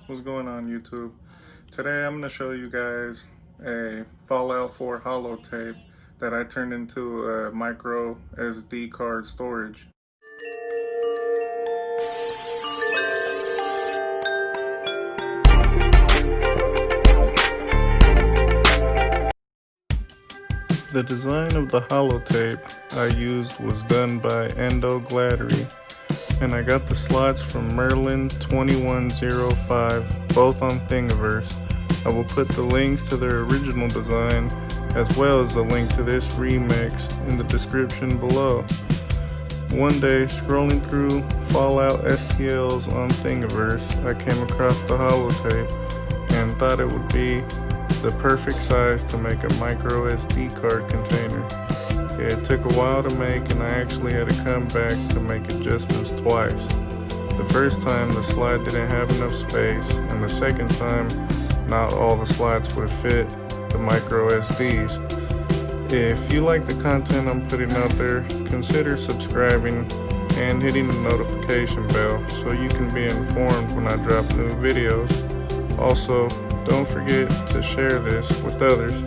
What's going on, YouTube? Today I'm going to show you guys a Fallout 4 holotape that I turned into a micro SD card storage. The design of the holotape I used was done by Ender3 and I got the slots from Merlin 2105, both on Thingiverse. I will put the links to their original design as well as the link to this remix in the description below. One day, scrolling through Fallout STLs on Thingiverse, I came across the holotape and thought it would be the perfect size to make a micro SD card container. It took a while to make and I actually had to come back to make adjustments twice. The first time the slide didn't have enough space, and the second time not all the slots would fit the micro SDs. If you like the content I'm putting out there, consider subscribing and hitting the notification bell so you can be informed when I drop new videos. Also, don't forget to share this with others.